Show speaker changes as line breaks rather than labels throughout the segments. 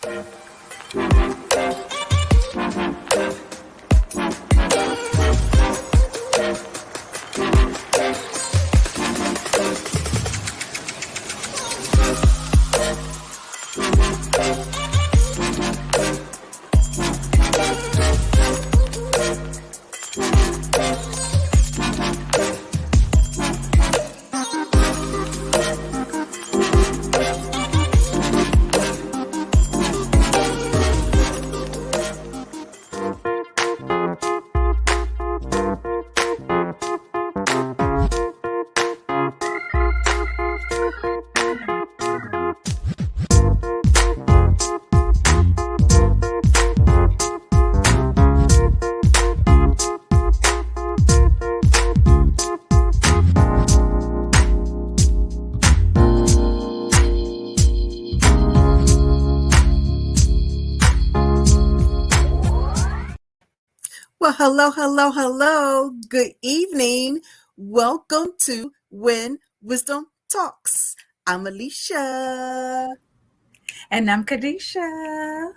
Well, hello. Good evening. Welcome to When Wisdom Talks. I'm Alisha.
And I'm Kadesha.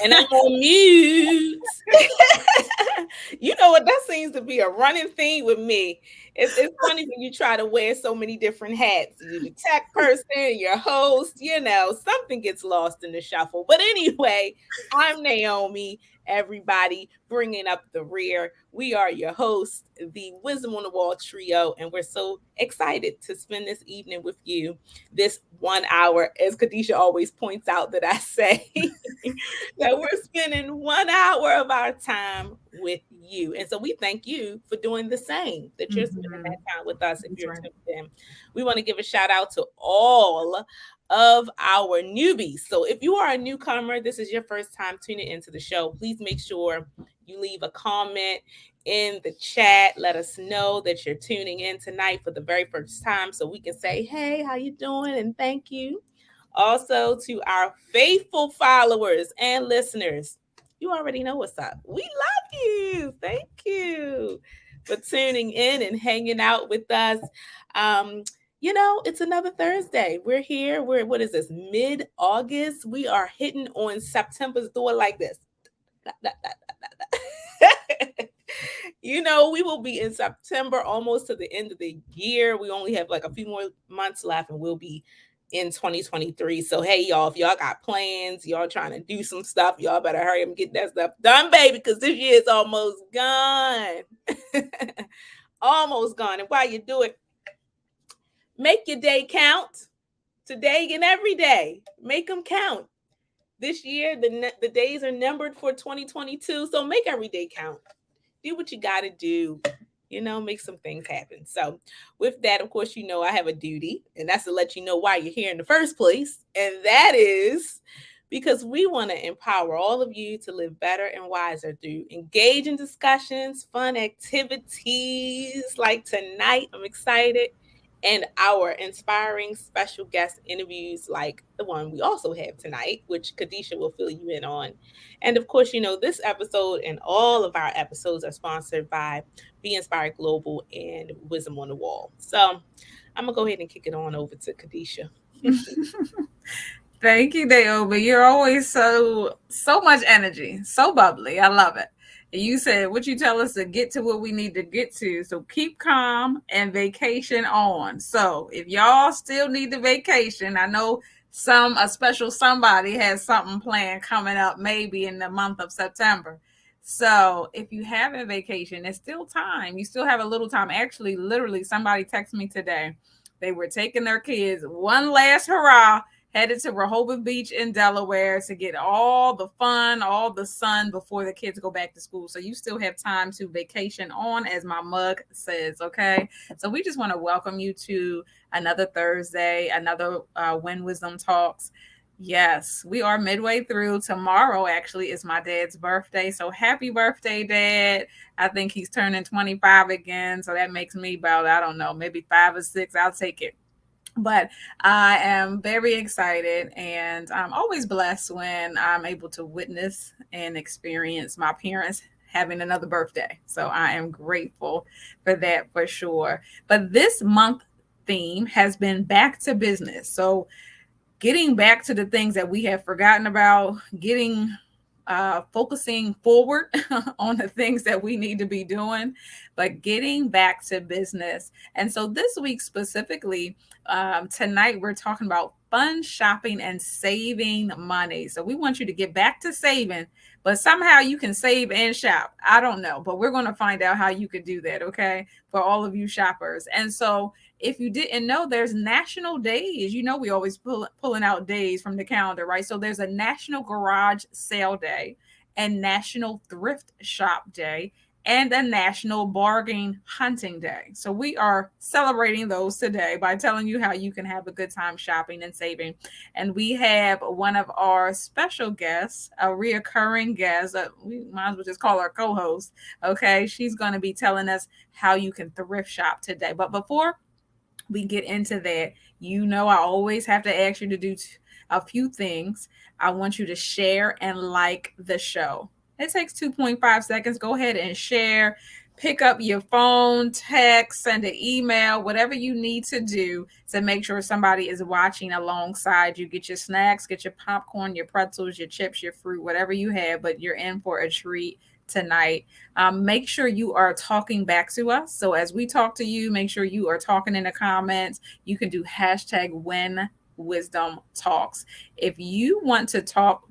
And I'm on mute. You know what? That seems to be a running theme with me. It's funny when you try to wear so many different hats. You're the tech person, your host, something gets lost in the shuffle. But anyway, I'm Naomi, everybody bringing up the rear. We are your hosts, the Wisdom on the Wall trio, and we're so excited to spend this evening with you, this 1 hour, as Kadesha always points out that I say, that we're spending 1 hour of our time with you. And so we thank you for doing the same, that you're spending that time with us if you're tuned in. We want to give a shout out to all of our newbies. So if you are a newcomer, this is your first time tuning into the show, please make sure you leave a comment in the chat. Let us know that you're tuning in tonight for the very first time so we can say, hey, how you doing? And thank you. Also to our faithful followers and listeners, you already know what's up. We love you. Thank you for tuning in and hanging out with us. It's another Thursday. We're here. What is this? Mid-August. We are hitting on September's door like this. We will be in September, almost to the end of the year. We only have like a few more months left and we'll be in 2023. So, hey, y'all, if y'all got plans, y'all trying to do some stuff, y'all better hurry up and get that stuff done, baby, because this year is almost gone. Almost gone. And while you do it, make your day count. Today and every day. Make them count. This year, the days are numbered for 2022, so make every day count. Do what you got to do. Make some things happen. So with that, of course, I have a duty, and that's to let you know why you're here in the first place. And that is because we want to empower all of you to live better and wiser through engage in discussions, fun activities like tonight. I'm excited. And our inspiring special guest interviews like the one we also have tonight, which Kadesha will fill you in on. And of course, this episode and all of our episodes are sponsored by Be Inspired Global and Wisdom on the Wall. So I'm going to go ahead and kick it on over to Kadesha.
Thank you, Naomi. You're always so much energy, so bubbly. I love it. And you said, what you tell us to get to what we need to get to. So keep calm and vacation on. So if y'all still need the vacation, I know a special somebody has something planned coming up maybe in the month of September. So if you have a vacation, it's still time. You still have a little time. Actually, literally, somebody texted me today. They were taking their kids one last hurrah, headed to Rehoboth Beach in Delaware to get all the fun, all the sun before the kids go back to school. So you still have time to vacation on, as my mug says, okay? So we just want to welcome you to another Thursday, another When Wisdom Talks. Yes, we are midway through. Tomorrow actually is my dad's birthday. So happy birthday, Dad. I think he's turning 25 again. So that makes me about, I don't know, maybe 5 or 6. I'll take it. But I am very excited, and I'm always blessed when I'm able to witness and experience my parents having another birthday. So I am grateful for that for sure. But this month theme has been back to business. So getting back to the things that we have forgotten about, getting focusing forward on the things that we need to be doing, but getting back to business. And so this week specifically, tonight we're talking about fun shopping and saving money. So we want you to get back to saving, but somehow you can save and shop. I don't know, but we're going to find out how you could do that, okay, for all of you shoppers. And so if you didn't know, there's national days. You know, we always pulling out days from the calendar, right? So there's a National Garage Sale Day and National Thrift Shop Day and a National Bargain Hunting Day. So we are celebrating those today by telling you how you can have a good time shopping and saving. And we have one of our special guests, a reoccurring guest. We might as well just call her co-host. Okay, she's going to be telling us how you can thrift shop today. But before we get into that, you know, I always have to ask you to do a few things. I want you to share and like the show. It takes 2.5 seconds. Go ahead and share. Pick up your phone, text, send an email, whatever you need to do to make sure somebody is watching alongside you. Get your snacks, get your popcorn, your pretzels, your chips, your fruit, whatever you have, but you're in for a treat tonight. Make sure you are talking back to us. So as we talk to you, make sure you are talking in the comments. You can do hashtag When Wisdom Talks. If you want to talk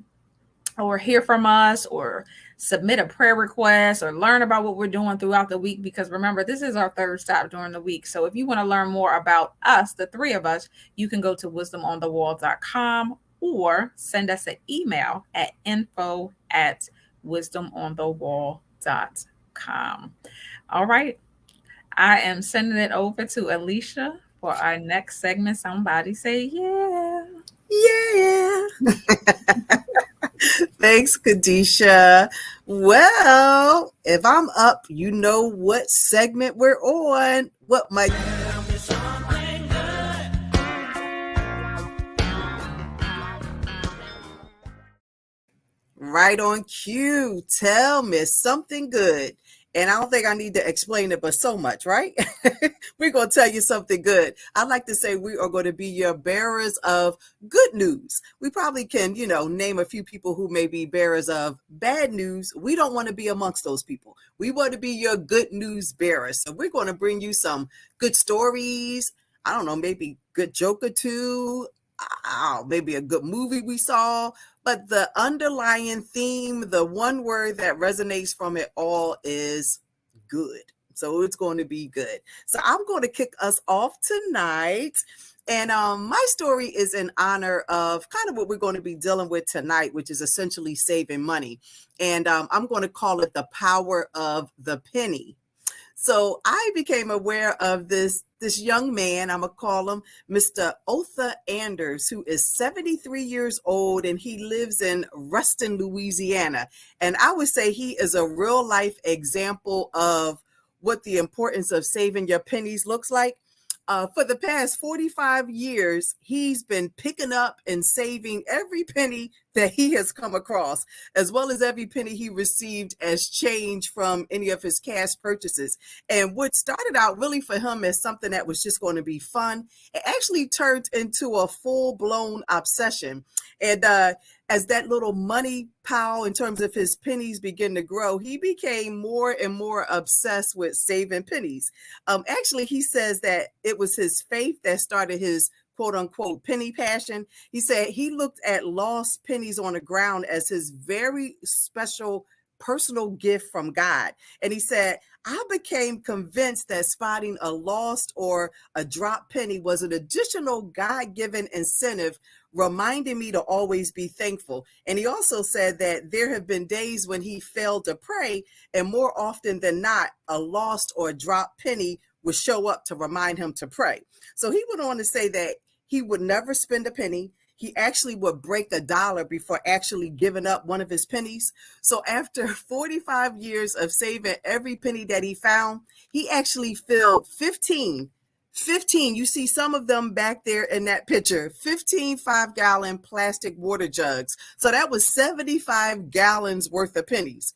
or hear from us or submit a prayer request or learn about what we're doing throughout the week, because remember, this is our third stop during the week. So if you want to learn more about us, the three of us, you can go to wisdomonthewall.com or send us an email at info@wisdomonthewall.com. All right. I am sending it over to Alisha for our next segment. Somebody say, yeah.
Yeah. Thanks, Kadesha. Well, if I'm up, you know what segment we're on. What my right on cue. Tell me something good. And I don't think I need to explain it, but so much, right? We're going to tell you something good. I like to say we are going to be your bearers of good news. We probably can, name a few people who may be bearers of bad news. We don't want to be amongst those people. We want to be your good news bearers. So we're going to bring you some good stories. I don't know, maybe good joke or two. Maybe a good movie we saw. But the underlying theme, the one word that resonates from it all is good. So it's going to be good. So I'm going to kick us off tonight. And my story is in honor of kind of what we're going to be dealing with tonight, which is essentially saving money. And I'm going to call it the power of the penny. So I became aware of this young man, I'm going to call him Mr. Otha Anders, who is 73 years old, and he lives in Ruston, Louisiana. And I would say he is a real life example of what the importance of saving your pennies looks like. For the past 45 years, he's been picking up and saving every penny that he has come across, as well as every penny he received as change from any of his cash purchases. And what started out really for him as something that was just going to be fun, it actually turned into a full-blown obsession. And as that little money pile in terms of his pennies began to grow, he became more and more obsessed with saving pennies. Actually, he says that it was his faith that started his quote unquote penny passion. He said he looked at lost pennies on the ground as his very special personal gift from God. And he said, I became convinced that spotting a lost or a dropped penny was an additional God-given incentive, reminding me to always be thankful. And he also said that there have been days when he failed to pray, and more often than not, a lost or dropped penny would show up to remind him to pray. So he went on to say that he would never spend a penny. He actually would break $1 before actually giving up one of his pennies. So after 45 years of saving every penny that he found, he actually filled 15, you see some of them back there in that picture, 15 5-gallon plastic water jugs. So that was 75 gallons worth of pennies.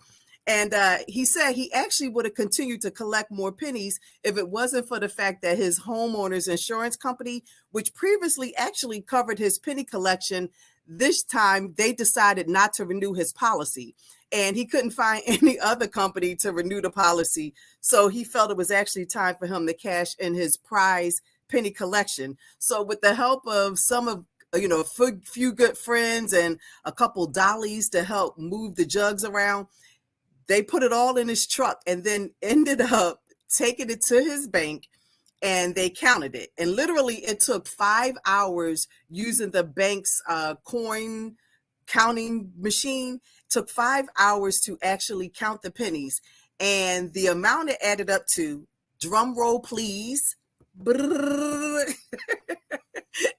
And he said he actually would have continued to collect more pennies if it wasn't for the fact that his homeowner's insurance company, which previously actually covered his penny collection, this time they decided not to renew his policy. And he couldn't find any other company to renew the policy. So he felt it was actually time for him to cash in his prize penny collection. So with the help of some of a few good friends and a couple dollies to help move the jugs around, they put it all in his truck and then ended up taking it to his bank, and they counted it. And literally it took 5 hours using the bank's coin counting machine. It took 5 hours to actually count the pennies. And the amount it added up to, drum roll please,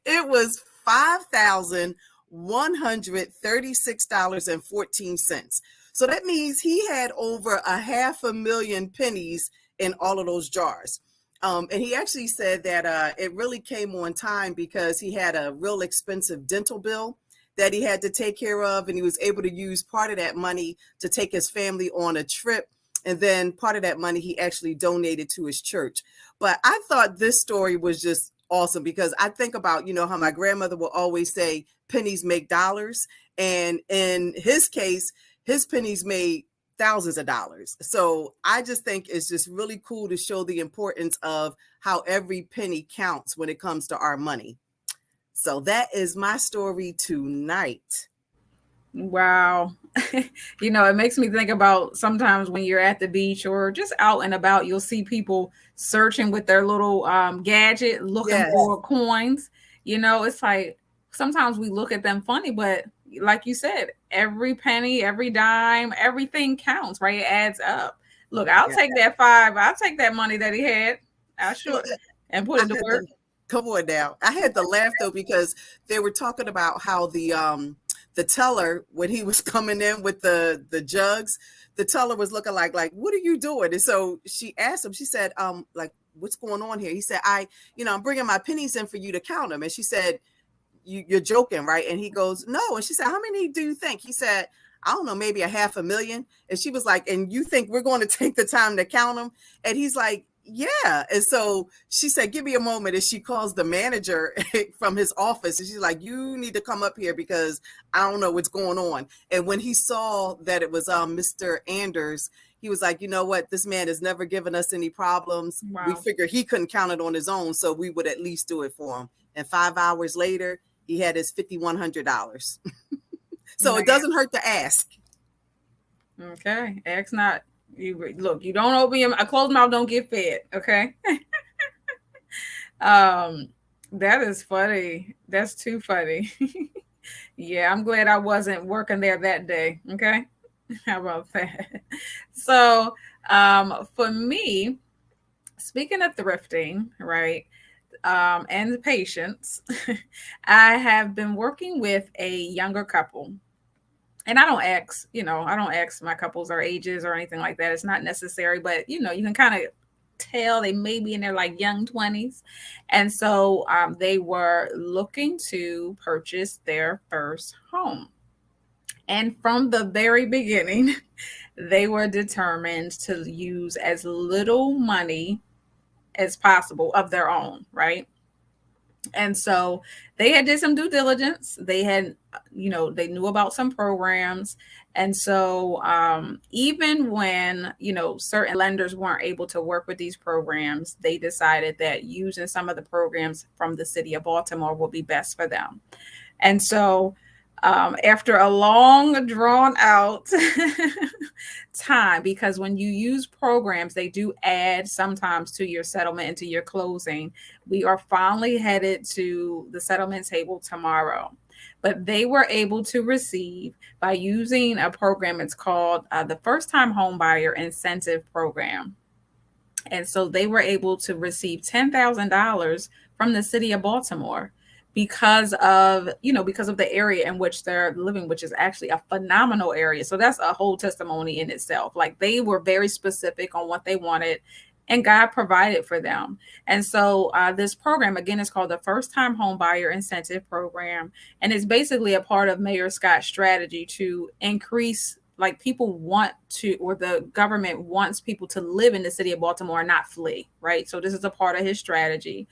it was $5,136.14. So that means he had over 500,000 pennies in all of those jars. And he actually said that it really came on time because he had a real expensive dental bill that he had to take care of, and he was able to use part of that money to take his family on a trip. And then part of that money he actually donated to his church. But I thought this story was just awesome because I think about, how my grandmother will always say pennies make dollars. And in his case, his pennies made thousands of dollars. So I just think it's just really cool to show the importance of how every penny counts when it comes to our money. So that is my story tonight.
Wow. It makes me think about sometimes when you're at the beach or just out and about, you'll see people searching with their little gadget looking for coins. It's like sometimes we look at them funny, but like you said, every penny, every dime, everything counts, right? It adds up. Look, I'll take that I'll take that money that he had. I'll sure and put it to work.
Come on now. I had to laugh though because they were talking about how the teller, when he was coming in with the jugs, the teller was looking like, what are you doing? And so she asked him, she said, what's going on here? He said, I'm bringing my pennies in for you to count them. And she said, you're joking, right? And he goes, no. And she said, how many do you think? He said, I don't know, maybe 500,000. And she was like, and you think we're going to take the time to count them? And he's like, yeah. And so she said, give me a moment. And she calls the manager from his office. And she's like, you need to come up here because I don't know what's going on. And when he saw that it was Mr. Anders, he was like, you know what? This man has never given us any problems. Wow. We figured he couldn't count it on his own, so we would at least do it for him. And 5 hours later, he had his $5,100. So it doesn't hurt to ask.
Okay. Ask not. Look, you don't open a closed mouth don't get fed. Okay. That is funny. That's too funny. Yeah, I'm glad I wasn't working there that day. Okay. How about that? So for me, speaking of thrifting, right? And patience, I have been working with a younger couple. And I don't ask my couples or ages or anything like that. It's not necessary, but you can kind of tell they may be in their young 20s. And so they were looking to purchase their first home. And from the very beginning, they were determined to use as little money as possible of their own, right? And so they had did some due diligence. They had, they knew about some programs. And so even when, certain lenders weren't able to work with these programs, they decided that using some of the programs from the city of Baltimore will be best for them. And so after a long drawn out time, because when you use programs, they do add sometimes to your settlement and to your closing. We are finally headed to the settlement table tomorrow, but they were able to receive by using a program. It's called the First Time Home Buyer Incentive Program. And so they were able to receive $10,000 from the city of Baltimore because of the area in which they're living, which is actually a phenomenal area. So that's a whole testimony in itself. They were very specific on what they wanted, and God provided for them. And so this program, again, is called the First Time Home Buyer Incentive Program. And it's basically a part of Mayor Scott's strategy to increase like people want to, or the government wants people to live in the city of Baltimore and not flee, right? So this is a part of his strategy.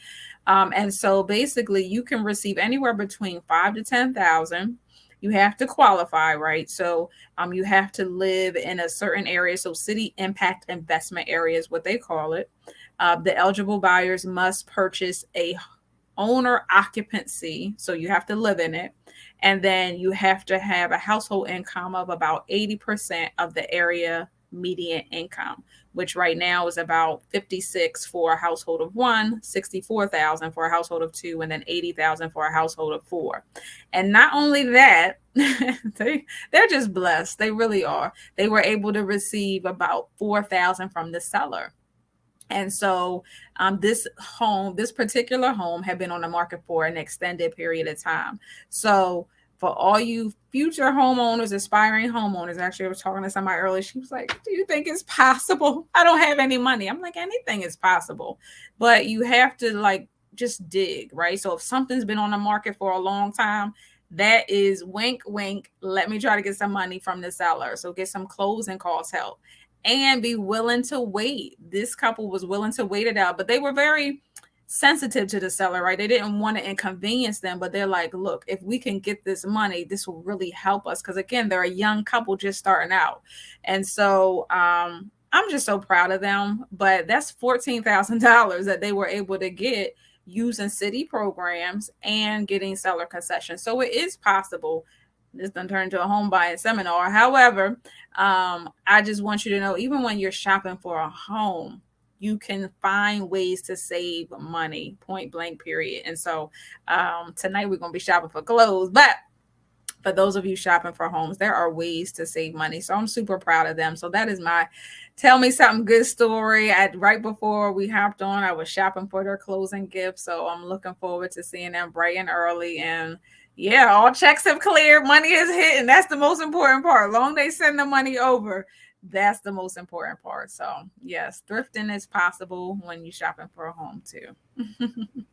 And so basically you can receive anywhere between 5 to 10,000. You have to qualify, right? So you have to live in a certain area. So city impact investment area is what they call it. The eligible buyers must purchase a owner occupancy, so you have to live in it, and then you have to have a household income of about 80% of the area median income, which right now is about 56 for a household of one, 64,000 for a household of two, and then 80,000 for a household of four. And not only that, they're just blessed. They really are. They were able to receive about 4,000 from the seller. And so this particular home had been on the market for an extended period of time. So for all you future homeowners, aspiring homeowners, actually I was talking to somebody earlier, she was like, do you think it's possible? I don't have any money. I'm like, anything is possible, but you have to like just dig, right? So if something's been on the market for a long time, that is wink, wink, let me try to get some money from the seller. So get some closing cost help. And be willing to wait. This couple was willing to wait it out, but they were very sensitive to the seller, right? They didn't want to inconvenience them, but they're like, look, if we can get this money, this will really help us. Because again, they're a young couple just starting out. And so I'm just so proud of them. But that's $14,000 that they were able to get using city programs and getting seller concessions. So it is possible. This done turned into a home buying seminar. However, I just want you to know, even when you're shopping for a home, you can find ways to save money, point blank, period. And so tonight we're going to be shopping for clothes, but for those of you shopping for homes, there are ways to save money. So I'm super proud of them. So that is my tell me something good story. Right before we hopped on, I was shopping for their closing gift. So I'm looking forward to seeing them bright and early. And yeah, all checks have cleared. Money is hit. And that's the most important part. Long they send the money over. That's the most important part. So yes, thrifting is possible when you're shopping for a home too.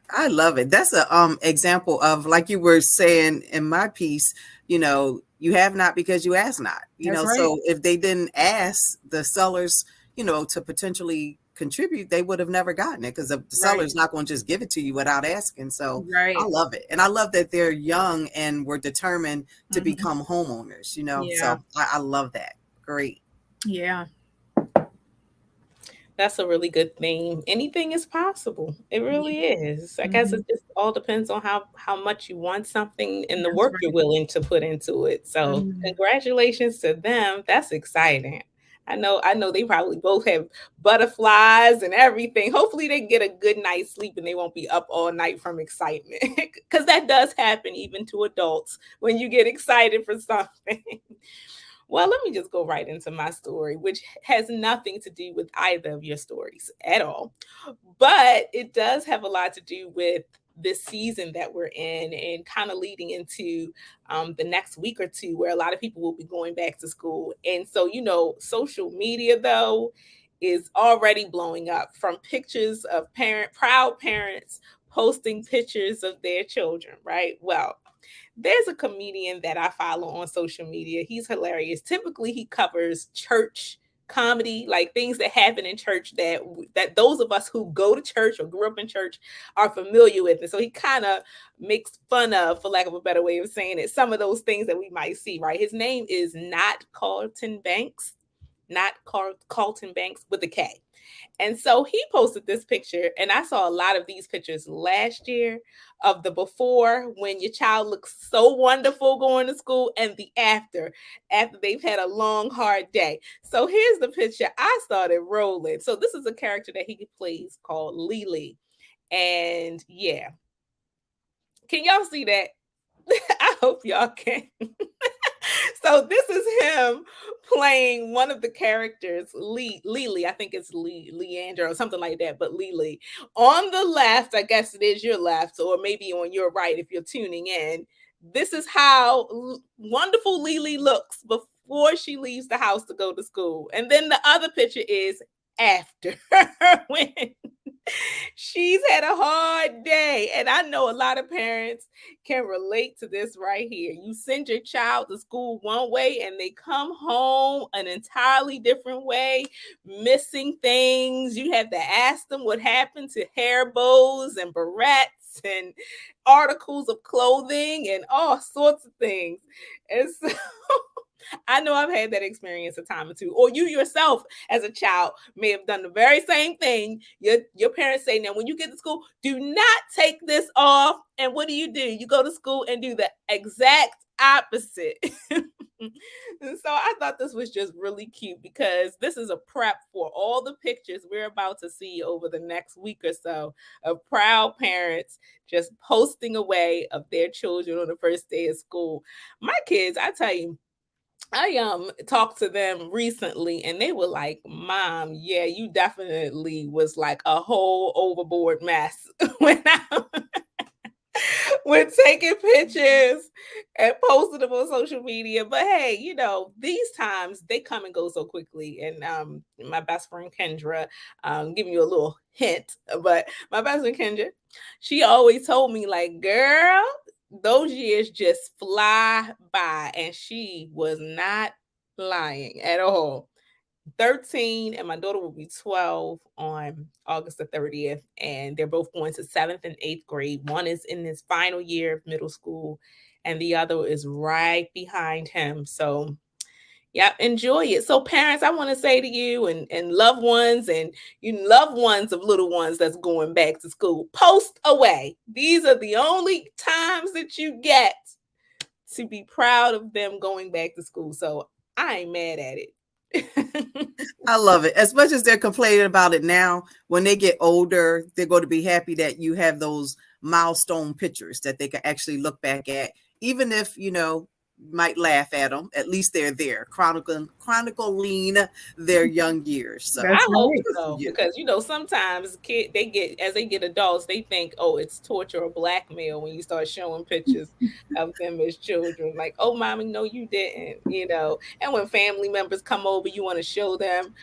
I love it. That's a example of, like you were saying in my piece, you have not because you ask not.
That's right.
So if they didn't ask the sellers, to potentially contribute, they would have never gotten it, because the seller's not going to just give it to you without asking. So I love it. And I love that they're young and were determined to become homeowners,
Yeah.
So I love that. Great.
Yeah.
That's a really good theme. Anything is possible. It really is. I guess it just all depends on how much you want something and the
That's
work
right.
you're willing to put into it. So congratulations to them. That's exciting. I know they probably both have butterflies and everything. Hopefully they get a good night's sleep and they won't be up all night from excitement. Because that does happen even to adults when you get excited for something. Well, let me just go right into my story, which has nothing to do with either of your stories at all. But it does have a lot to do with this season that we're in and kind of leading into the next week or two, where a lot of people will be going back to school. And so, social media, though, is already blowing up, from pictures of proud parents posting pictures of their children, right? Well, there's a comedian that I follow on social media. He's hilarious. Typically, he covers church comedy, like things that happen in church that those of us who go to church or grew up in church are familiar with. And so he kind of makes fun of, for lack of a better way of saying it, some of those things that we might see, right? His name is not Carlton Banks with a K. And so he posted this picture, and I saw a lot of these pictures last year of the before, when your child looks so wonderful going to school, and the after they've had a long, hard day. So here's the picture. I started rolling. So this is a character that he plays called Lily. And yeah. Can y'all see that? I hope y'all can. So this is him playing one of the characters, Lily. I think it's Leander or something like that, but Lily. On the left, I guess it is your left, or maybe on your right if you're tuning in. This is how wonderful Lily looks before she leaves the house to go to school. And then the other picture is after, when She's had a hard day. And I know a lot of parents can relate to this right here. You send your child to school one way and they come home an entirely different way, missing things. You have to ask them what happened to hair bows and barrettes and articles of clothing and all sorts of things. And so I know I've had that experience a time or two. Or you yourself as a child may have done the very same thing. Your parents say, now when you get to school, do not take this off. And what do? You go to school and do the exact opposite. And so I thought this was just really cute because this is a prep for all the pictures we're about to see over the next week or so of proud parents just posting away of their children on the first day of school. My kids, I tell you, I talked to them recently and they were like, Mom, yeah, you definitely was like a whole overboard mess when I when taking pictures and posting them on social media. But hey, these times they come and go so quickly. And my best friend Kendra, giving you a little hint, but my best friend Kendra, she always told me, like, girl, those years just fly by. And she was not lying at all. 13 and my daughter will be 12 on August the 30th, and they're both going to 7th and 8th grade. One is in his final year of middle school and the other is right behind him. So yeah, enjoy it. So parents, I want to say to you and loved ones and loved ones of little ones that's going back to school, post away. These are the only times that you get to be proud of them going back to school. So I ain't mad at it.
I love it. As much as they're complaining about it now, when they get older, they're going to be happy that you have those milestone pictures that they can actually look back at, even if, might laugh at them. At least they're there, chronicling their young years. So
I hope so, because sometimes as they get adults, they think, oh, it's torture or blackmail when you start showing pictures of them as children. Like, oh, mommy, no, you didn't. And when family members come over, you want to show them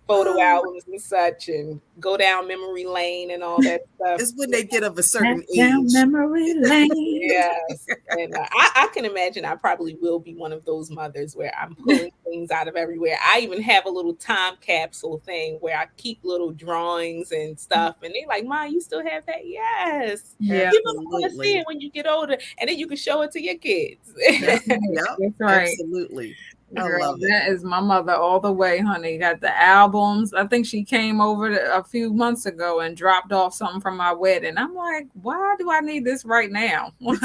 photo albums and such, and go down memory lane and all that stuff.
It's when they get of a certain age.
Down memory lane.
Yes, and I can imagine I probably will be one of those mothers where I'm pulling things out of everywhere. I even have a little time capsule thing where I keep little drawings and stuff, and they're like, "Mom, you still have that?" Yes.
Yeah,
you want to see it when you get older, and then you can show it to your kids.
That's right. Absolutely.
Girl, that is my mother all the way, honey. Got the albums. I think she came over a few months ago and dropped off something from my wedding. I'm like, why do I need this right now? But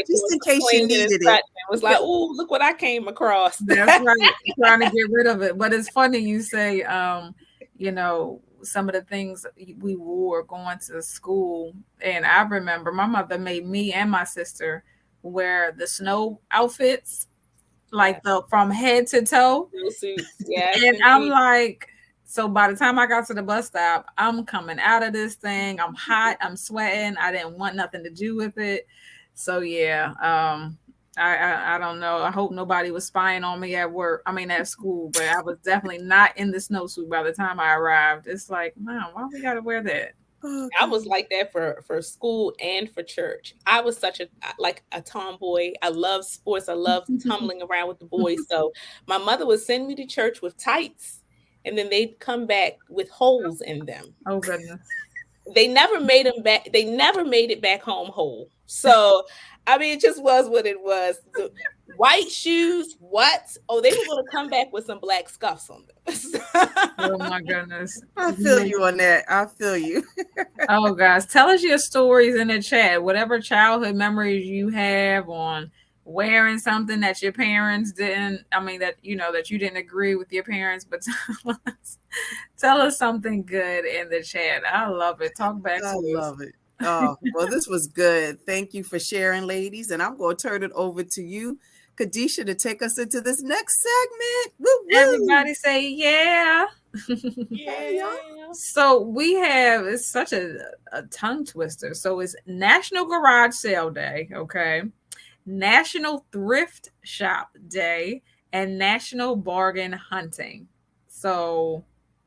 just in case you needed it.
It was like, oh, look what I came across.
That's right. Trying to get rid of it. But it's funny you say, some of the things we wore going to school. And I remember my mother made me and my sister wear the snow outfits, like from head to toe.
Yeah.
And I'm like, so by the time I got to the bus stop, I'm coming out of this thing. I'm hot. I'm sweating. I didn't want nothing to do with it. So yeah, I don't know. I hope nobody was spying on me at school, but I was definitely not in the snowsuit by the time I arrived. It's like, Mom, why we got to wear that?
I was like that for school and for church. I was such a tomboy. I love sports. I love tumbling around with the boys. So my mother would send me to church with tights, and then they'd come back with holes in them.
Oh goodness.
They never made them back. They never made it back home whole. So it just was what it was. The white shoes, what? Oh, they were going to come back with some black scuffs on them.
Oh my goodness.
I feel you on that. I feel you.
Oh guys, tell us your stories in the chat. Whatever childhood memories you have on wearing something that your parents didn't, that you didn't agree with your parents, but tell us something good in the chat. I love it. Talk back to us.
I love it. Oh, well, this was good. Thank you for sharing, ladies. And I'm going to turn it over to you, Kadesha, to take us into this next segment. Woo-woo.
Everybody say yeah.
Yeah.
So we have, it's such a tongue twister. So it's National Garage Sale Day, okay? National Thrift Shop Day, and National Bargain Hunting. So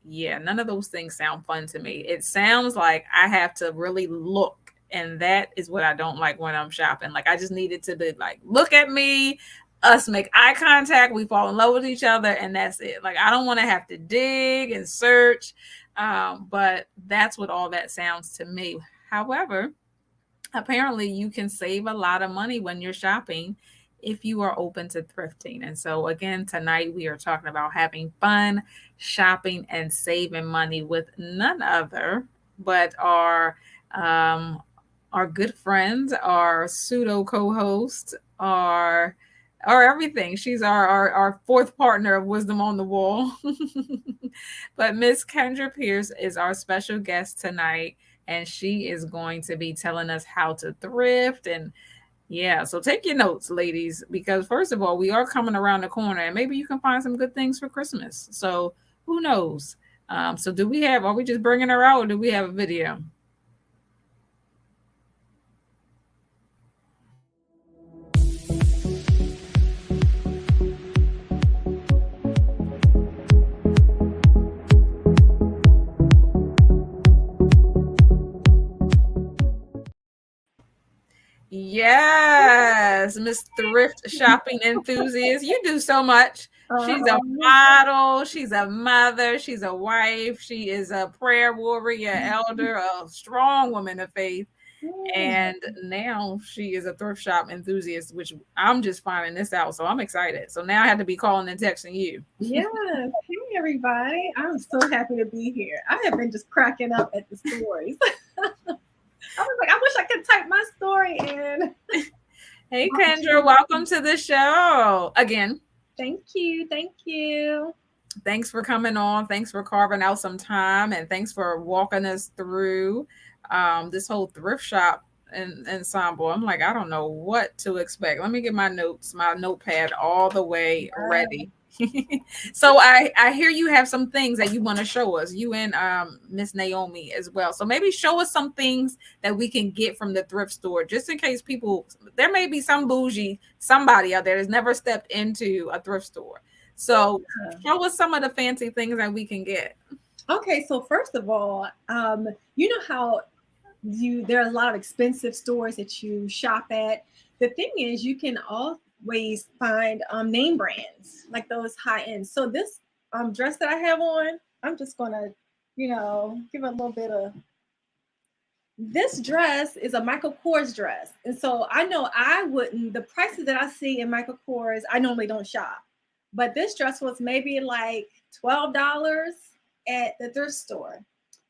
Yeah, none of those things sound fun to me. It sounds like I have to really look. And that is what I don't like when I'm shopping. Like, I just need it to be like, look at me, us make eye contact, we fall in love with each other, and that's it. Like, I don't want to have to dig and search. But that's what all that sounds to me. However, apparently you can save a lot of money when you're shopping if you are open to thrifting. And so again, tonight we are talking about having fun shopping and saving money with none other but um our good friends, our pseudo co-host, our everything. She's our fourth partner of Wisdom on the Wall. But Miss Kendra Pierce is our special guest tonight, and she is going to be telling us how to thrift. And yeah, so take your notes, ladies, because first of all, we are coming around the corner, and maybe you can find some good things for Christmas. So who knows? So are we just bringing her out, or do we have a video? Yes, Miss Thrift Shopping Enthusiast. You do so much. She's a model, she's a mother, she's a wife, she is a prayer warrior, elder, a strong woman of faith. And now she is a thrift shop enthusiast, which I'm just finding this out. So I'm excited. So now I have to be calling and texting you.
Yes. Hey, everybody. I'm so happy to be here. I have been just cracking up at the stories. I was like, I wish I could type my story in.
Hey, Kendra, welcome to the show again.
Thank you. Thank you.
Thanks for coming on. Thanks for carving out some time, and thanks for walking us through this whole thrift shop ensemble. I'm like, I don't know what to expect. Let me get my notes, my notepad all the way ready. So I hear you have some things that you want to show us, you and Miss Naomi as well. So maybe show us some things that we can get from the thrift store, just in case there may be some bougie somebody out there that's never stepped into a thrift store. So show us some of the fancy things that we can get.
Okay, so first of all, you know how there are a lot of expensive stores that you shop at. The thing is, you can always find name brands like those high end. So this dress that I have on, I'm just gonna, give a little bit of. This dress is a Michael Kors dress, and so I know the prices that I see in Michael Kors, I normally don't shop, but this dress was maybe like $12 at the thrift store.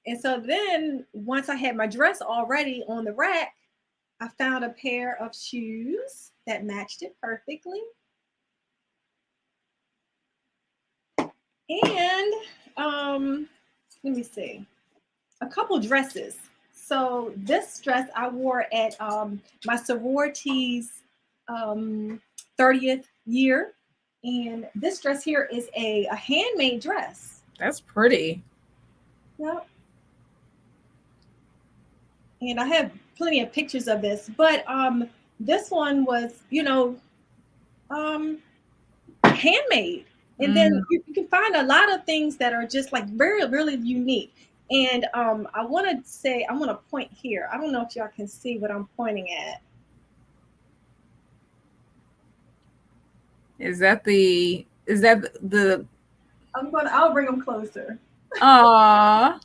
And so then once I had my dress already on the rack, I found a pair of shoes that matched it perfectly. And let me see, a couple dresses. So this dress I wore at my sorority's 30th year. And this dress here is a handmade dress.
That's pretty.
Yep. And I have plenty of pictures of this, but this one was, handmade. And then you can find a lot of things that are just like very, really unique. And I want to point here. I don't know if y'all can see what I'm pointing at.
Is that the
I'll bring them closer.
Aw,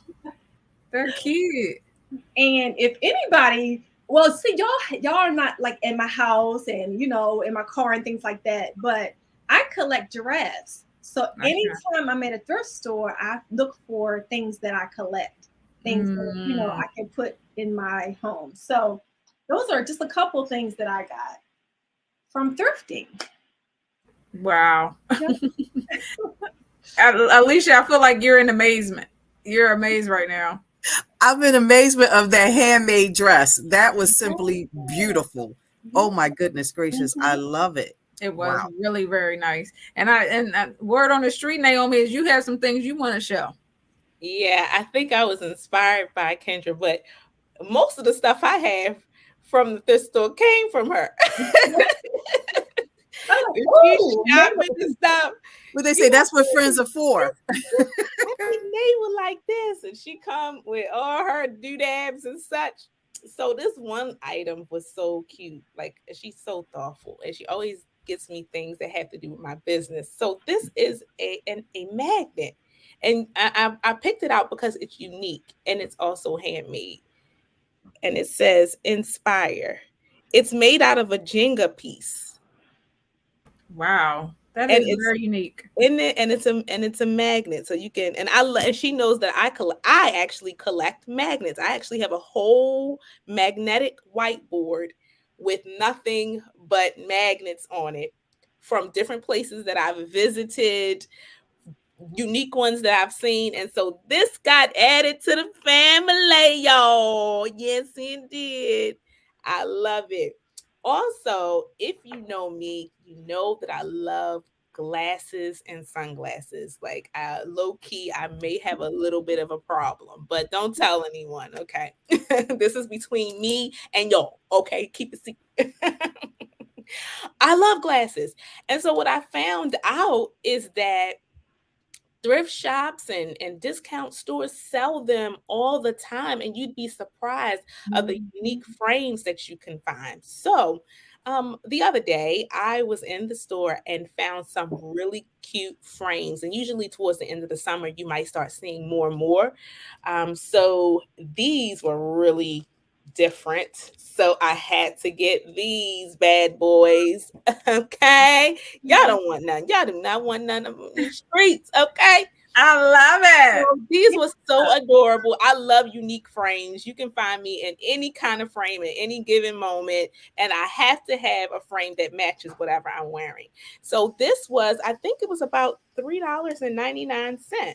they're cute.
And if anybody, well, see, y'all are not like in my house and in my car and things like that, but I collect giraffes. So anytime I'm at a thrift store, I look for things that I collect, things that I can put in my home. So those are just a couple things that I got from thrifting.
Wow. Alisha, I feel like you're in amazement. You're amazed right now.
I'm in amazement of that handmade dress. That was simply beautiful. Oh my goodness gracious. I love it.
It was really very nice. And word on the street, Naomi, is you have some things you want to show.
Yeah, I think I was inspired by Kendra, but most of the stuff I have from the thrift store came from her. If she's
Oh,
shopping and stuff,
What they
you
say,
know,
that's what friends are for.
I think they were like this, and she come with all her doodads and such. So this one item was so cute. Like she's so thoughtful, and she always gets me things that have to do with my business. So this is a magnet, and I picked it out because it's unique and it's also handmade, and it says inspire. It's made out of a Jenga piece,
Wow. That
and
is
it's
very unique.
in it, and it's a magnet, so you can, and she knows that I actually collect magnets. I actually have a whole magnetic whiteboard with nothing but magnets on it from different places that I've visited, unique ones that I've seen. And so this got added to the family, y'all. Yes, it did. I love it. Also, if you know me, you know that I love glasses and sunglasses. Like, low key, I may have a little bit of a problem, but don't tell anyone, okay? This is between me and y'all, okay? Keep it secret. I love glasses. And so, what I found out is that thrift shops and discount stores sell them all the time, and you'd be surprised of the unique frames that you can find. So the other day I was in the store and found some really cute frames, and usually towards the end of the summer you might start seeing more and more. So these were really different, so I had to get these bad boys. Okay, y'all don't want none. Y'all do not want none of these streets. Okay.
I love
So
it.
these were so adorable. I love unique frames. You can find me in any kind of frame at any given moment, and I have to have a frame that matches whatever I'm wearing. So this was, I think it was about $3.99.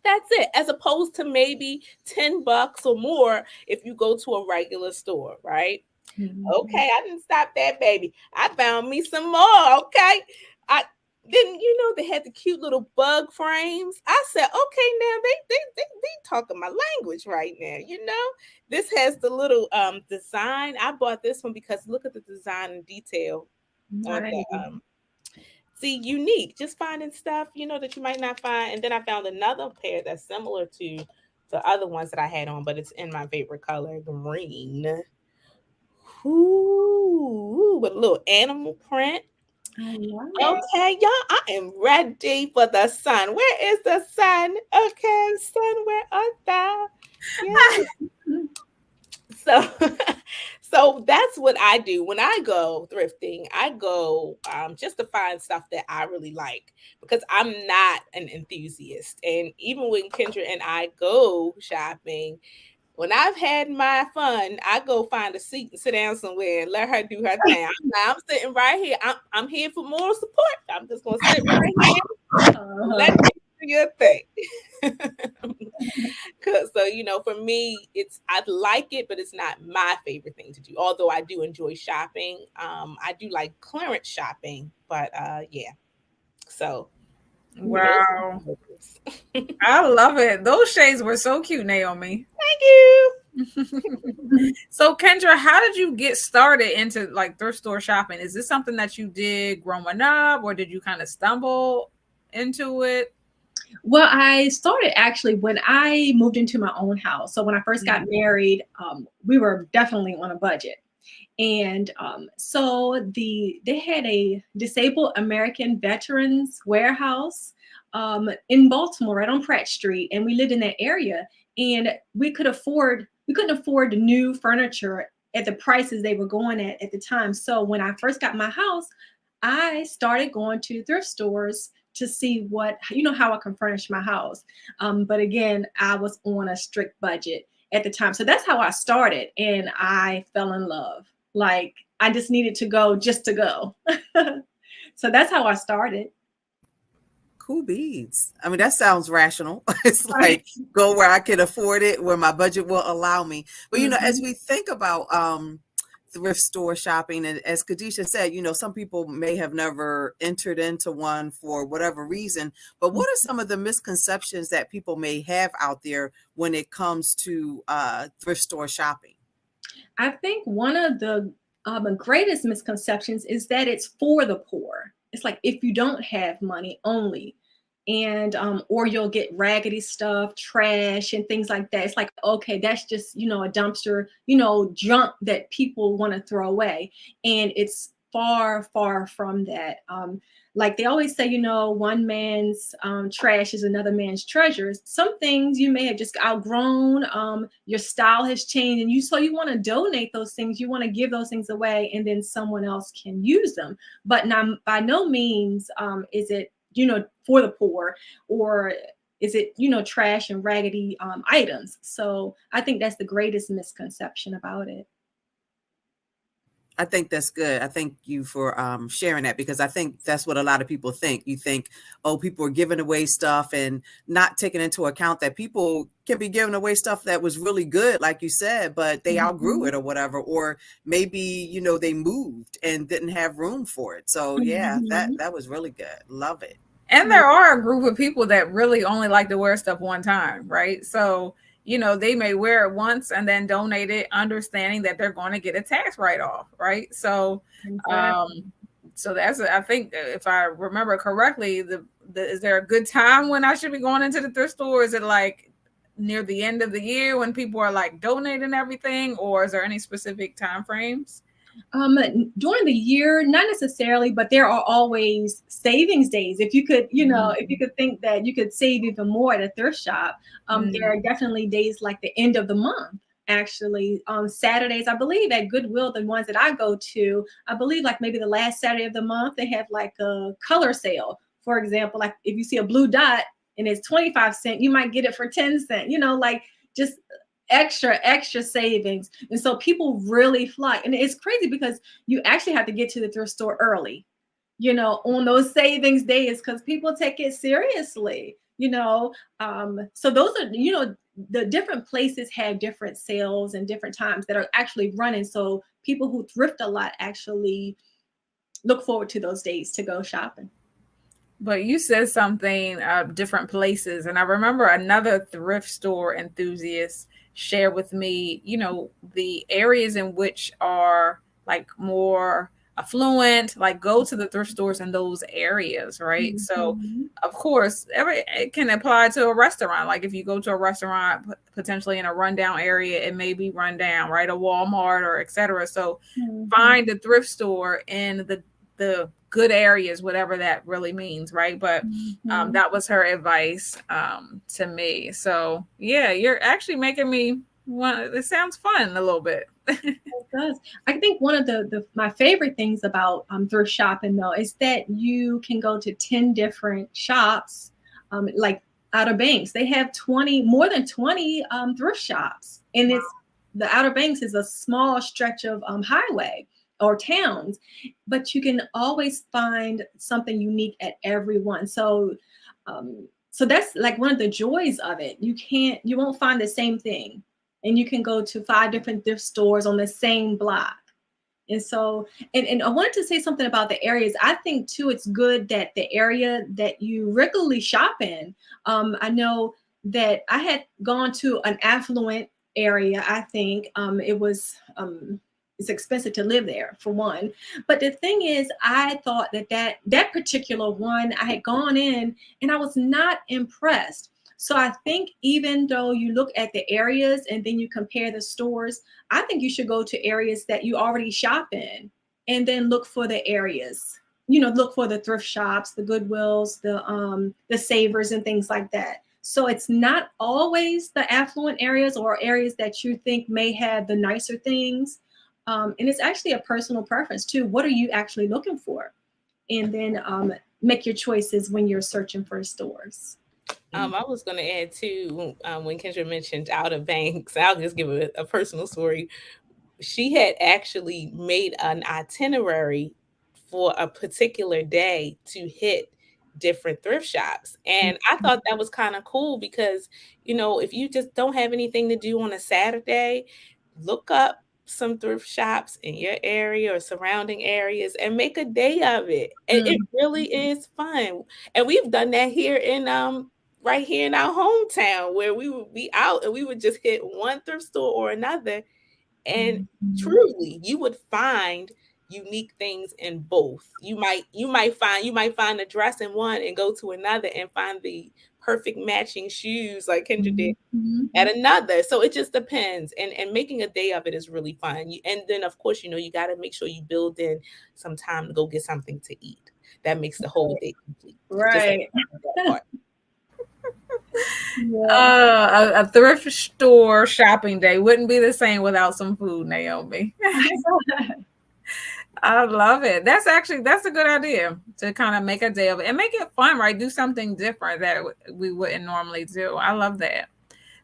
That's it, as opposed to maybe $10 or more if you go to a regular store, right? Okay, I didn't stop that, baby. I found me some more. Okay, I then they had the cute little bug frames. I said, okay, now they talking my language right now. This has the little design. I bought this one because look at the design and detail on
Right.
the see, unique. Just finding stuff that you might not find. And then I found another pair that's similar to the other ones that I had on, but it's in my favorite color, green. Ooh, with a little animal print.
I love it.
Okay, y'all, I am ready for the sun. Where is the sun? Okay, sun, where art thou? Yeah. So, so that's what I do when I go thrifting. I go just to find stuff that I really like because I'm not an enthusiast. And even when Kendra and I go shopping, when I've had my fun, I go find a seat and sit down somewhere and let her do her thing. I'm sitting right here. I'm here for moral support. I'm just gonna sit right here. Let you do your thing. So for me, I like it, but it's not my favorite thing to do. Although I do enjoy shopping. I do like clearance shopping, but yeah. So
Wow. I love it. Those shades were so cute, Naomi.
Thank you.
So Kendra, how did you get started into like thrift store shopping? Is this something that you did growing up, or did you kind of stumble into it?
Well, I started actually when I moved into my own house. So when I first got married, we were definitely on a budget. And so they had a disabled American veterans warehouse in Baltimore, right on Pratt Street, and we lived in that area. And we couldn't afford new furniture at the prices they were going at the time. So when I first got my house, I started going to thrift stores to see how I can furnish my house. But again, I was on a strict budget at the time. So that's how I started, and I fell in love. Like I just needed to go just to go. So that's how I started.
Cool beads. I mean, that sounds rational. It's
Right.
like go where I can afford it, where my budget will allow me. But as
Mhm.
we think about thrift store shopping, and as Kadesha said, some people may have never entered into one for whatever reason. But what are some of the misconceptions that people may have out there when it comes to thrift store shopping?
I think one of the greatest misconceptions is that it's for the poor. It's like if you don't have money only, and or you'll get raggedy stuff, trash, and things like that. It's like, okay, that's just a dumpster, junk that people want to throw away, and it's far, far from that. Like they always say, one man's trash is another man's treasures. Some things you may have just outgrown. Your style has changed, and you want to donate those things. You want to give those things away, and then someone else can use them. But now, by no means is it for the poor, or is it trash and raggedy items. So I think that's the greatest misconception about it.
I think that's good. I thank you for sharing that, because I think that's what a lot of people think. You think, oh, people are giving away stuff and not taking into account that people can be giving away stuff that was really good, like you said, but they outgrew it or whatever, or maybe they moved and didn't have room for it. So yeah, that was really good. Love it.
And there are a group of people that really only like to wear stuff one time, right? So they may wear it once and then donate it, understanding that they're going to get a tax write-off, right? So, so that's, I think, if I remember correctly, is there a good time when I should be going into the thrift store? Is it like near the end of the year when people are like donating everything, or is there any specific time frames?
During the year, not necessarily, but there are always savings days. If you could, if you could think that you could save even more at a thrift shop, there are definitely days like the end of the month. Actually, Saturdays, I believe at Goodwill, the ones that I go to, I believe like maybe the last Saturday of the month, they have like a color sale. For example, like if you see a blue dot and it's 25 cents, you might get it for 10 cents, like just extra savings. And so people really flock, and it's crazy because you actually have to get to the thrift store early on those savings days, because people take it seriously. So those are the different places have different sales and different times that are actually running, so people who thrift a lot actually look forward to those days to go shopping.
But you said something, different places, and I remember another thrift store enthusiast share with me, the areas in which are like more affluent, like go to the thrift stores in those areas, right? So of course, it can apply to a restaurant. Like if you go to a restaurant potentially in a rundown area, it may be run down, right? A Walmart or etc. So find the thrift store in the good areas, whatever that really means, right? But that was her advice to me. So yeah, you're actually making me want. It sounds fun a little bit.
It does. I think one of my favorite things about thrift shopping though is that you can go to 10 different shops, like Outer Banks. They have more than 20 thrift shops, and it's the Outer Banks is a small stretch of highway or towns, but you can always find something unique at every one. So that's like one of the joys of it. You won't find the same thing, and you can go to 5 different thrift stores on the same block. And so, and I wanted to say something about the areas. I think too, it's good that the area that you regularly shop in, I know that I had gone to an affluent area. I think it was, it's expensive to live there for one. But the thing is, I thought that particular one, I had gone in and I was not impressed. So I think even though you look at the areas and then you compare the stores, I think you should go to areas that you already shop in and then look for the areas, look for the thrift shops, the Goodwills, the Savers and things like that. So it's not always the affluent areas or areas that you think may have the nicer things. And it's actually a personal preference too. What are you actually looking for? And then make your choices when you're searching for stores.
I was going to add too, when Kendra mentioned Outer Banks, I'll just give a personal story. She had actually made an itinerary for a particular day to hit different thrift shops. And I thought that was kind of cool because, if you just don't have anything to do on a Saturday, look up some thrift shops in your area or surrounding areas and make a day of it. And it really is fun. And we've done that here in right here in our hometown, where we would be out and we would just hit one thrift store or another And truly, you would find unique things in both. You might find a dress in one and go to another and find the perfect matching shoes like Kendra did at another. So it just depends. And making a day of it is really fun. And then of course, you got to make sure you build in some time to go get something to eat. That makes the whole day complete.
Right.
That part.
A thrift store shopping day wouldn't be the same without some food, Naomi. I love it. That's a good idea to kind of make a day of it and make it fun, right? Do something different that we wouldn't normally do. I love that.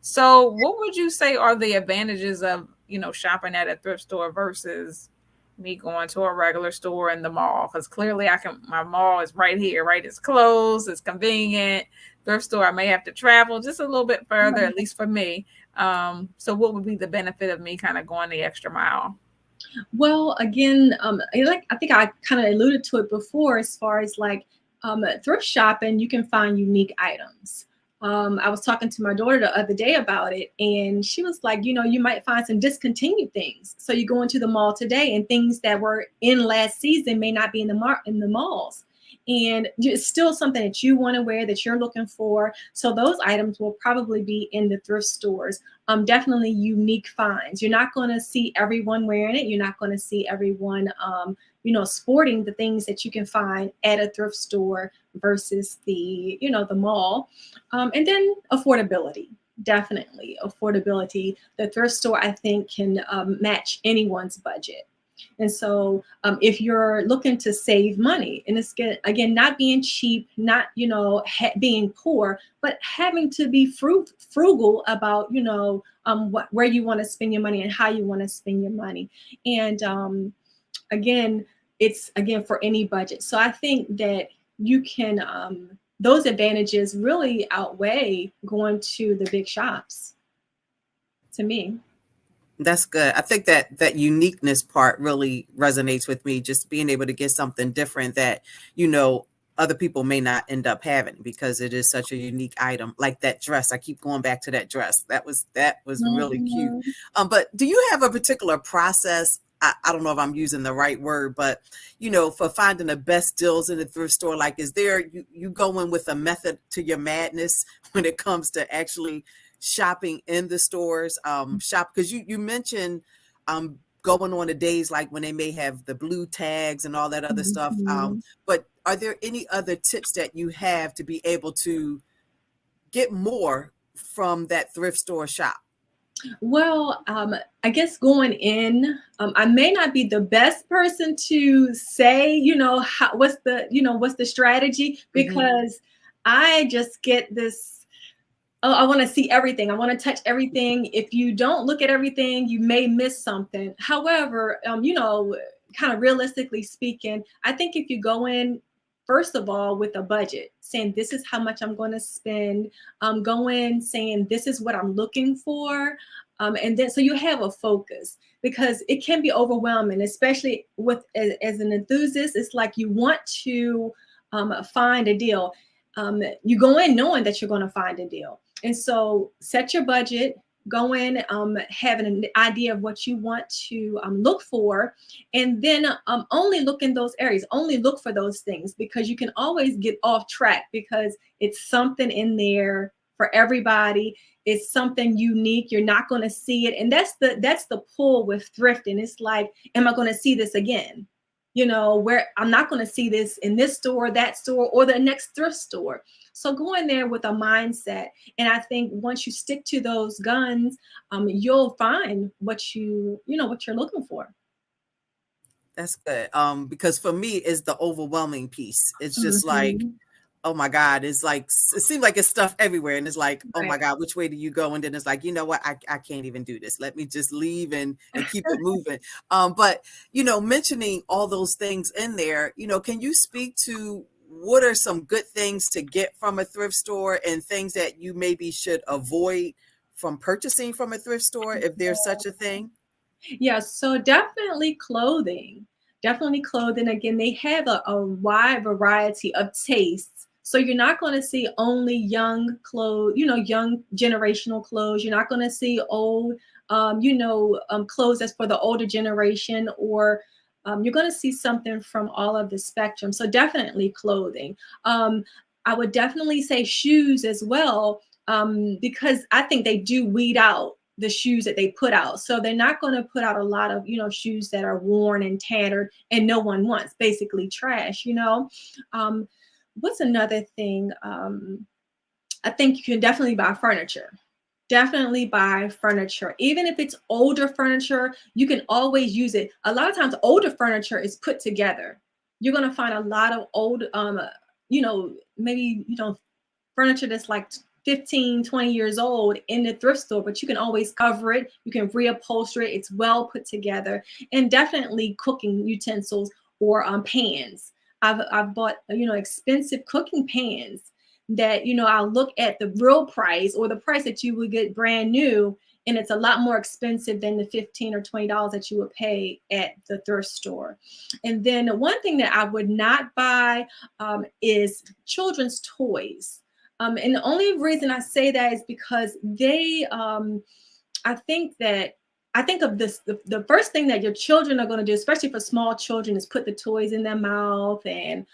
So what would you say are the advantages of, shopping at a thrift store versus me going to a regular store in the mall? Because clearly my mall is right here, right? It's close, it's convenient. Thrift store, I may have to travel just a little bit further, at least for me. So what would be the benefit of me kind of going the extra mile?
Well, again, I think I kind of alluded to it before, as far as like thrift shopping, you can find unique items. I was talking to my daughter the other day about it, and she was like, you might find some discontinued things. So you go into the mall today, and things that were in last season may not be in the malls. And it's still something that you want to wear, that you're looking for. So those items will probably be in the thrift stores. Definitely unique finds. You're not going to see everyone wearing it. You're not going to see everyone, sporting the things that you can find at a thrift store versus the mall. And then affordability. Definitely affordability. The thrift store, I think, can match anyone's budget. And so if you're looking to save money, and it's again, not being cheap, not, being poor, but having to be frugal about, where you want to spend your money and how you want to spend your money. And again, it's for any budget. So I think that you can, those advantages really outweigh going to the big shops, to me.
That's good. I think that uniqueness part really resonates with me, just being able to get something different that, other people may not end up having, because it is such a unique item. Like that dress. I keep going back to that dress. That was really cute. But do you have a particular process? I don't know if I'm using the right word, but, for finding the best deals in the thrift store, like, is there, you go in with a method to your madness when it comes to actually shopping in the stores, because you mentioned going on the days like when they may have the blue tags and all that other stuff. But are there any other tips that you have to be able to get more from that thrift store shop?
Well, I guess going in, I may not be the best person to say, what's the strategy, because I just get this. Oh, I want to see everything. I want to touch everything. If you don't look at everything, you may miss something. However, kind of realistically speaking, I think if you go in, first of all, with a budget, saying this is how much I'm going to spend, go in saying this is what I'm looking for. And then so you have a focus, because it can be overwhelming, especially as an enthusiast. It's like you want to find a deal. You go in knowing that you're going to find a deal. And so set your budget, go in having an idea of what you want to look for, and then only look in those areas, only look for those things, because you can always get off track, because it's something in there for everybody. It's something unique. You're not going to see it. And that's the pull with thrifting. It's like, am I going to see this again? Where I'm not going to see this in this store, that store, or the next thrift store. So go in there with a mindset. And I think once you stick to those guns, you'll find what you're looking for.
That's good. Because for me, it's the overwhelming piece. It's just like, oh my God, it's like, it seems like it's stuff everywhere. And it's like, oh my God, which way do you go? And then it's like, you know what? I can't even do this. Let me just leave and keep it moving. But, mentioning all those things in there, can you speak to what are some good things to get from a thrift store, and things that you maybe should avoid from purchasing from a thrift store, if there's such a thing?
Yeah, so definitely clothing. Again, they have a wide variety of tastes. So you're not going to see only young clothes, young generational clothes. You're not going to see old clothes that's for the older generation, or you're going to see something from all of the spectrum. So definitely clothing. I would definitely say shoes as well, because I think they do weed out the shoes that they put out. So they're not going to put out a lot of, shoes that are worn and tattered and no one wants, basically trash. What's another thing? I think you can definitely buy furniture. Definitely buy furniture. Even if it's older furniture, you can always use it. A lot of times older furniture is put together. You're going to find a lot of old, maybe, furniture that's like 15, 20 years old in the thrift store, but you can always cover it. You can reupholster it. It's well put together. And definitely cooking utensils or pans. I've bought, expensive cooking pans that, I'll look at the real price or the price that you would get brand new, and it's a lot more expensive than the $15 or $20 that you would pay at the thrift store. And then the one thing that I would not buy is children's toys. And the only reason I say that is because I think of this, the first thing that your children are going to do, especially for small children, is put the toys in their mouth, and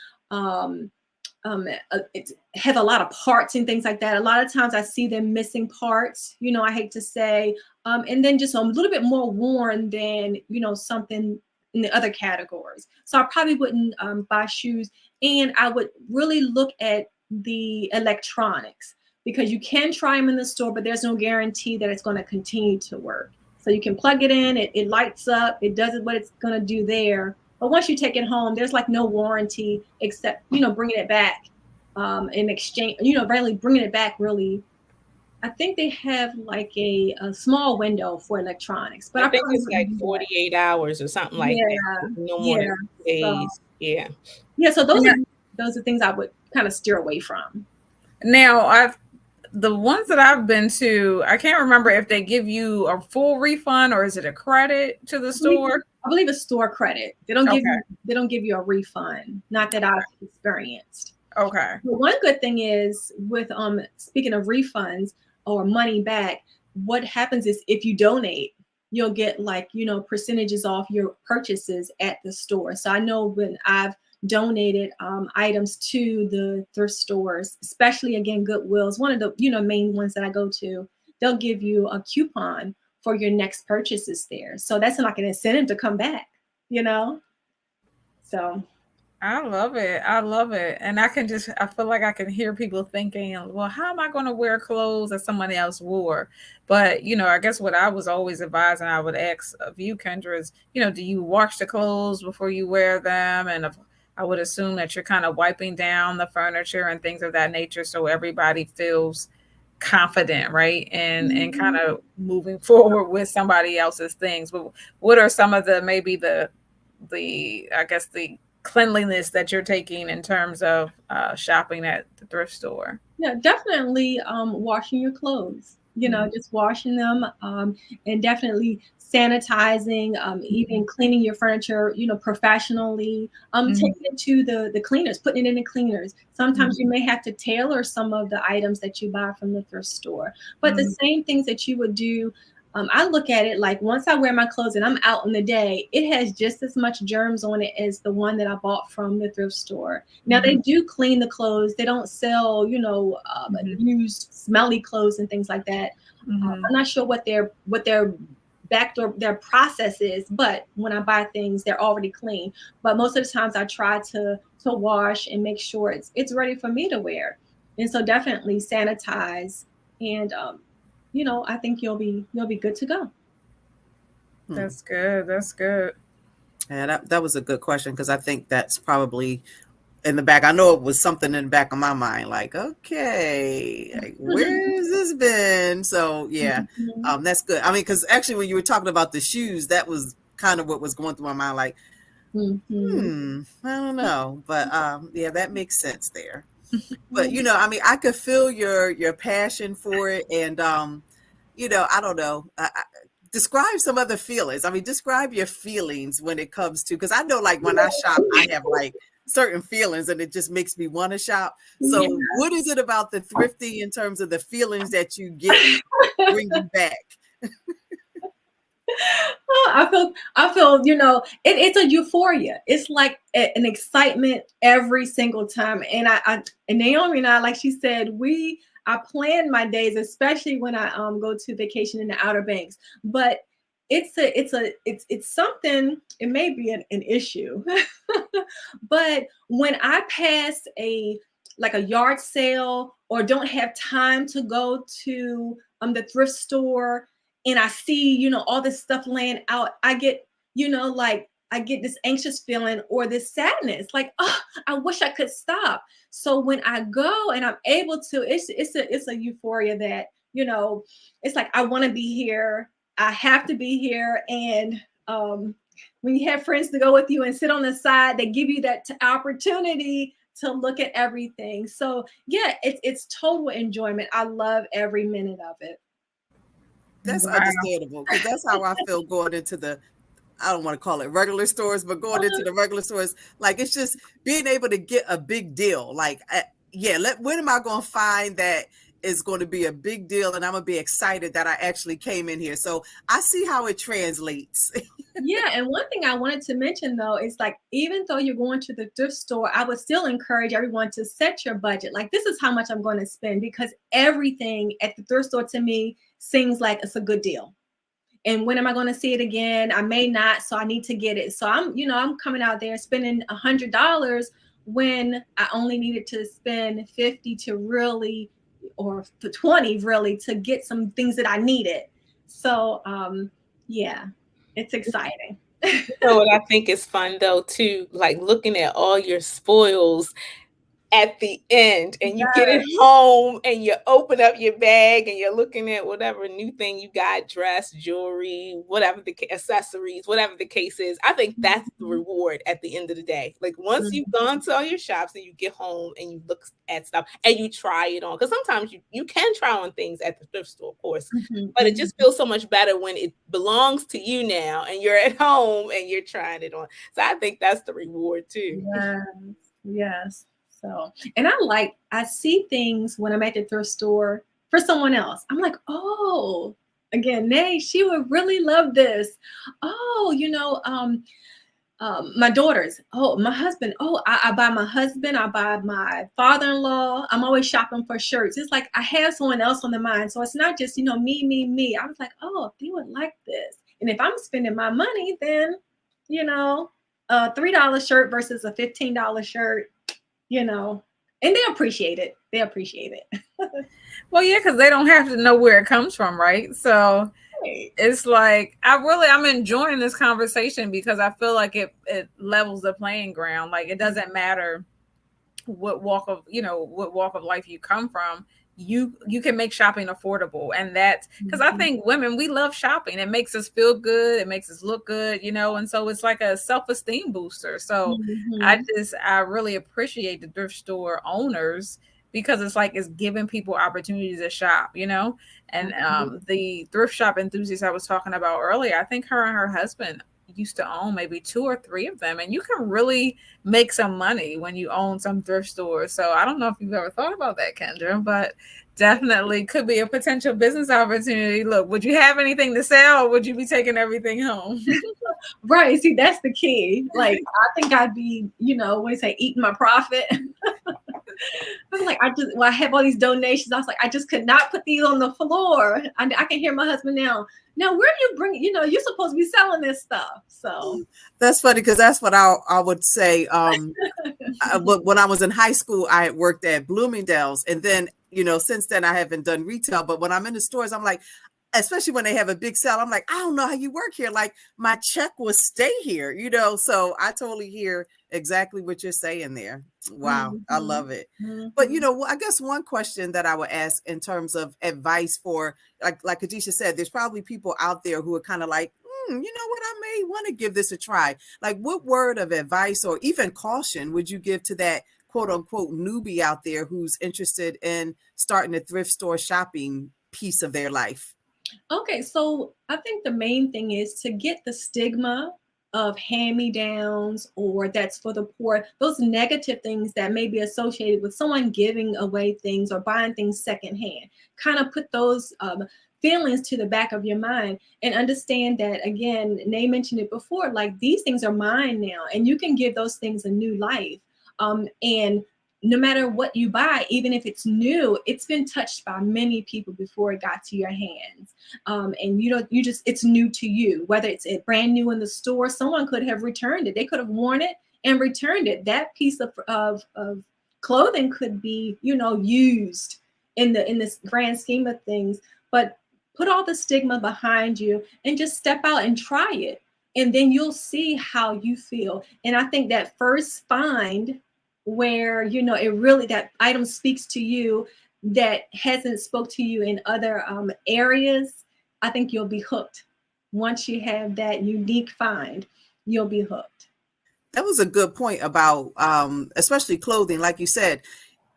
it have a lot of parts and things like that. A lot of times I see them missing parts, I hate to say, and then just a little bit more worn than, something in the other categories. So I probably wouldn't buy shoes, and I would really look at the electronics, because you can try them in the store, but there's no guarantee that it's going to continue to work. So you can plug it in, it lights up, it does what it's going to do there. But once you take it home, there's like no warranty except, bringing it back in exchange, really bringing it back really. I think they have like a small window for electronics, but
I think it's like 48 hours or something like that. No more than days. So, yeah.
So those are things I would kind of steer away from.
Now, the ones that I've been to, I can't remember if they give you a full refund or is it a credit to the store?
I believe it's store credit. They don't give you a refund. Not that I've experienced.
Okay.
But one good thing is with speaking of refunds or money back, what happens is if you donate, you'll get like, percentages off your purchases at the store. So I know when I've donated items to the thrift stores, especially again Goodwill's one of the main ones that I go to, they'll give you a coupon for your next purchases there. So that's like an incentive to come back, So
I love it. I love it. And I feel like I can hear people thinking, well, how am I going to wear clothes that somebody else wore? But, I guess what I was always advised, and I would ask of you, Kendra, is, do you wash the clothes before you wear them? And I would assume that you're kind of wiping down the furniture and things of that nature so everybody feels confident, right? And kind of moving forward with somebody else's things. But what are some of maybe the cleanliness that you're taking in terms of shopping at the thrift store?
Yeah, definitely washing your clothes, just washing them, and definitely sanitizing, even cleaning your furniture, professionally, taking it to the cleaners, putting it in the cleaners. Sometimes you may have to tailor some of the items that you buy from the thrift store, but the same things that you would do. I look at it like once I wear my clothes and I'm out in the day, it has just as much germs on it as the one that I bought from the thrift store. Now they do clean the clothes. They don't sell, used smelly clothes and things like that. I'm not sure what their their process is, but when I buy things, they're already clean. But most of the times I try to wash and make sure it's ready for me to wear. And so definitely sanitize, and I think you'll be good to go.
That's good. That's good.
Yeah, that was a good question, because I think that's probably in the back. I know it was something in the back of my mind, like, okay, like, where has this been? So yeah, that's good. I mean, because actually when you were talking about the shoes, that was kind of what was going through my mind, like, I don't know, but yeah, that makes sense there. But I mean, I could feel your passion for it, and I don't know. Describe some other feelings. I mean, describe your feelings when it comes to, because I know, like, when I shop, I have like certain feelings, and it just makes me want to shop. So, what is it about the thrifting in terms of the feelings that you get bring you back?
Oh, I feel, it's a euphoria. It's like an excitement every single time. And and Naomi and I, like she said, I plan my days, especially when I go to vacation in the Outer Banks. But it's something. It may be an issue, but when I pass a yard sale or don't have time to go to the thrift store and I see, all this stuff laying out, I get, like I get this anxious feeling or this sadness, like, oh, I wish I could stop. So when I go and I'm able to, it's a euphoria that, it's like I want to be here. I have to be here. And when you have friends to go with you and sit on the side, they give you that opportunity to look at everything. So yeah, it's total enjoyment. I love every minute of it.
That's
Wow.
understandable, because that's how I feel going into I don't want to call it regular stores, but going into the regular stores, like it's just being able to get a big deal. Like, when am I going to find that is going to be a big deal and I'm going to be excited that I actually came in here? So I see how it translates.
Yeah, and one thing I wanted to mention though is like, even though you're going to the thrift store, I would still encourage everyone to set your budget. Like, this is how much I'm going to spend, because everything at the thrift store to me seems like it's a good deal. And when am I going to see it again? I may not, so I need to get it. So I'm coming out there spending $100 when I only needed to spend 50 to really, or to 20 really, to get some things that I needed. So yeah, it's exciting.
You know what I think is fun though too, like looking at all your spoils at the end, and you get it home and you open up your bag and you're looking at whatever new thing you got, dress, jewelry, whatever the accessories, whatever the case is. I think that's the reward at the end of the day. Like, once you've gone to all your shops and you get home and you look at stuff and you try it on, because sometimes you can try on things at the thrift store, of course, but it just feels so much better when it belongs to you now and you're at home and you're trying it on. So I think that's the reward too.
Yes. So, and I see things when I'm at the thrift store for someone else. I'm like, oh, again, Nay, she would really love this. Oh, my daughters. Oh, my husband. Oh, I buy my husband. I buy my father-in-law. I'm always shopping for shirts. It's like I have someone else on the mind. So it's not just, me. I was like, oh, they would like this. And if I'm spending my money, then, a $3 shirt versus a $15 shirt, and they appreciate it.
Well, yeah, because they don't have to know where it comes from, right? So it's like I'm enjoying this conversation, because I feel like it levels the playing ground. Like, it doesn't matter what walk of life you come from. You can make shopping affordable, and that's because I think women, we love shopping. It makes us feel good, it makes us look good, and so it's like a self-esteem booster. So I really appreciate the thrift store owners, because it's like it's giving people opportunities to shop, and the thrift shop enthusiast I was talking about earlier, I think her and her husband used to own maybe 2 or 3 of them, and you can really make some money when you own some thrift stores. So I don't know if you've ever thought about that, Kendra, but definitely could be a potential business opportunity. Look, would you have anything to sell, or would you be taking everything home?
Right. See, that's the key. Like, I think I'd be, what do you say, eating my profit. I'm like, I have all these donations. I was like, I just could not put these on the floor. I can hear my husband now. Now, where do you bring, you're supposed to be selling this stuff. So
that's funny, because that's what I would say. When I was in high school, I had worked at Bloomingdale's, and then, since then I haven't done retail. But when I'm in the stores, I'm like, especially when they have a big sale, I'm like, I don't know how you work here. Like, my check will stay here, so I totally hear exactly what you're saying there. Wow. I love it. But, I guess one question that I would ask in terms of advice for, like Kadesha said, there's probably people out there who are kind of like, you know what, I may want to give this a try. Like, what word of advice or even caution would you give to that quote unquote newbie out there who's interested in starting a thrift store shopping piece of their life?
Okay, so I think the main thing is to get the stigma of hand-me-downs, or that's for the poor, those negative things that may be associated with someone giving away things or buying things secondhand. Kind of put those feelings to the back of your mind, and understand that, again, Nay mentioned it before, like these things are mine now, and you can give those things a new life. And no matter what you buy, even if it's new, it's been touched by many people before it got to your hands. And it's new to you. Whether it's brand new in the store, someone could have returned it. They could have worn it and returned it. That piece of clothing could be, used in this grand scheme of things. But put all the stigma behind you and just step out and try it. And then you'll see how you feel. And I think that first find where it really, that item speaks to you that hasn't spoke to you in other areas, I think you'll be hooked. Once you have that unique find, you'll be hooked.
That was a good point about especially clothing. Like you said,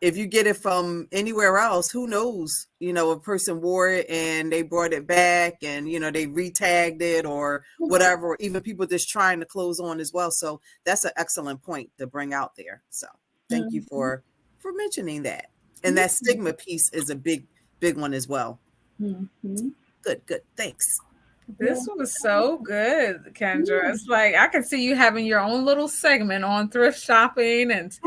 if you get it from anywhere else, who knows, a person wore it and they brought it back and, they retagged it or whatever, or even people just trying the clothes on as well. So that's an excellent point to bring out there. So thank you for mentioning that. And that stigma piece is a big one as well. Good. Thanks.
This was so good, Kendra. It's like I can see you having your own little segment on thrift shopping and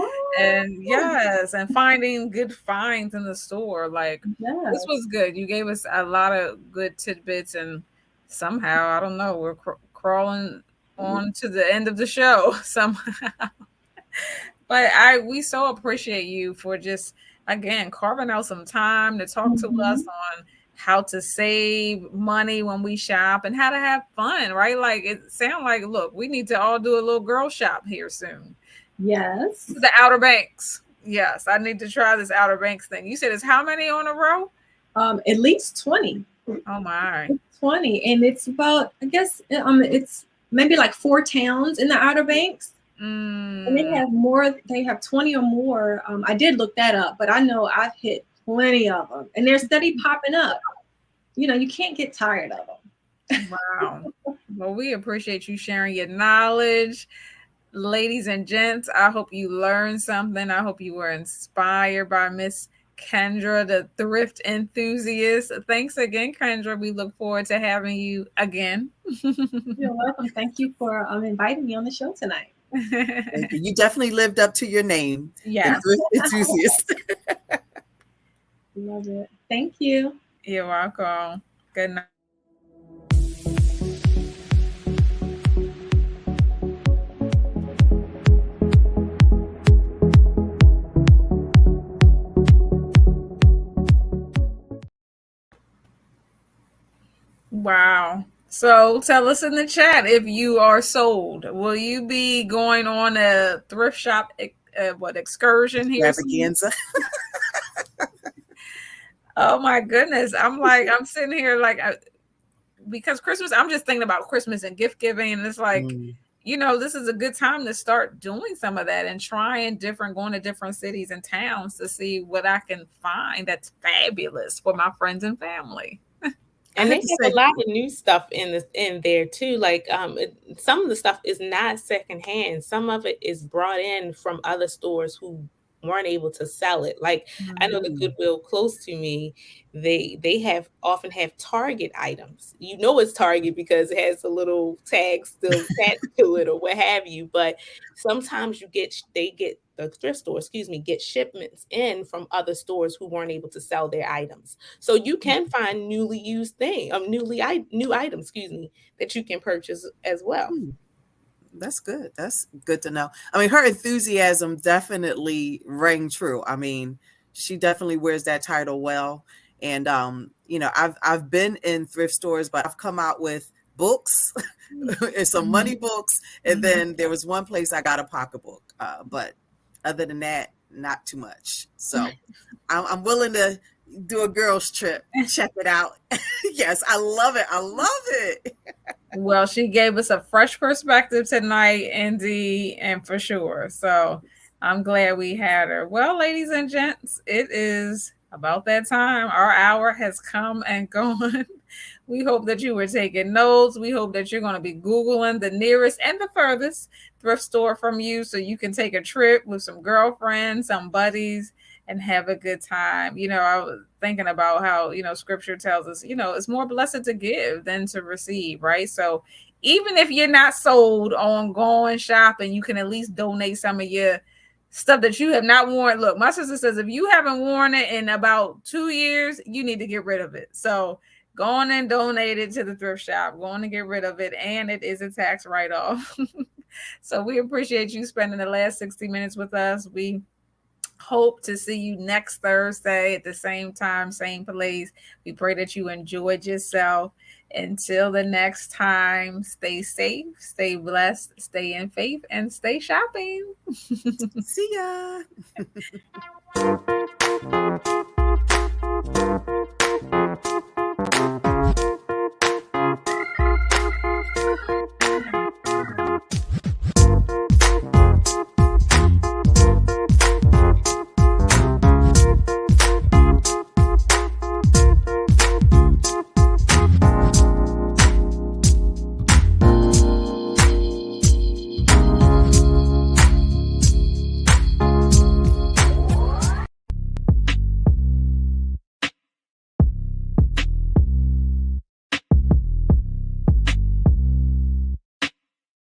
yes, and finding good finds in the store. Like this was good. You gave us a lot of good tidbits, and somehow I don't know, we're crawling on to the end of the show somehow. But we so appreciate you for just again carving out some time to talk to us on how to save money when we shop and how to have fun, right? Like it sounds like, look, we need to all do a little girl shop here soon.
Yes.
The Outer Banks. Yes, I need to try this Outer Banks thing. You said it's how many on a row?
At least 20.
Oh my.
20. And it's about, I guess, it's maybe like 4 towns in the Outer Banks. And they have more, they have 20 or more. I did look that up, but I know I've hit plenty of them, and they're steady popping up. You can't get tired of them.
Wow. Well, we appreciate you sharing your knowledge. Ladies and gents, I hope you learned something. I hope you were inspired by Miss Kendra, the thrift enthusiast. Thanks again, Kendra. We look forward to having you again.
You're welcome. Thank you for inviting me on the show tonight.
Thank you. You definitely lived up to your name.
Yes.
Thrift enthusiast.
Love it. Thank you.
You're welcome. Good night. Wow. So tell us in the chat if you are sold. Will you be going on a thrift shop excursion here?
Extravaganza.
Oh my goodness. I'm sitting here like because Christmas, I'm just thinking about Christmas and gift giving. And it's like, this is a good time to start doing some of that and going to different cities and towns to see what I can find that's fabulous for my friends and family.
And they have a lot of new stuff in there too. Like some of the stuff is not secondhand. Some of it is brought in from other stores who weren't able to sell it. Like I know the Goodwill close to me, they often have Target items. It's Target because it has a little tag still attached to it or what have you. But sometimes the thrift store, get shipments in from other stores who weren't able to sell their items. So you can find new items, that you can purchase as well.
That's good. That's good to know. I mean, her enthusiasm definitely rang true. I mean, she definitely wears that title well. And I've been in thrift stores, but I've come out with books and some money books. And then there was one place I got a pocketbook. But other than that, not too much. So I'm willing to do a girls trip. Check it out. Yes, I love it. I love it.
Well, she gave us a fresh perspective tonight, Indy, and for sure. So I'm glad we had her. Well, ladies and gents, it is about that time. Our hour has come and gone. We hope that you were taking notes. We hope that you're going to be Googling the nearest and the furthest thrift store from you so you can take a trip with some girlfriends, some buddies, and have a good time. I was thinking about how, scripture tells us, it's more blessed to give than to receive, right? So even if you're not sold on going shopping, you can at least donate some of your stuff that you have not worn. Look, my sister says if you haven't worn it in about 2 years, you need to get rid of it. So go on and donate it to the thrift shop. Go on and get rid of it, and it is a tax write-off. So we appreciate you spending the last 60 minutes with us. We hope to see you next Thursday at the same time, same place. We pray that you enjoyed yourself. Until the next time, stay safe, stay blessed, stay in faith, and stay shopping.
See ya.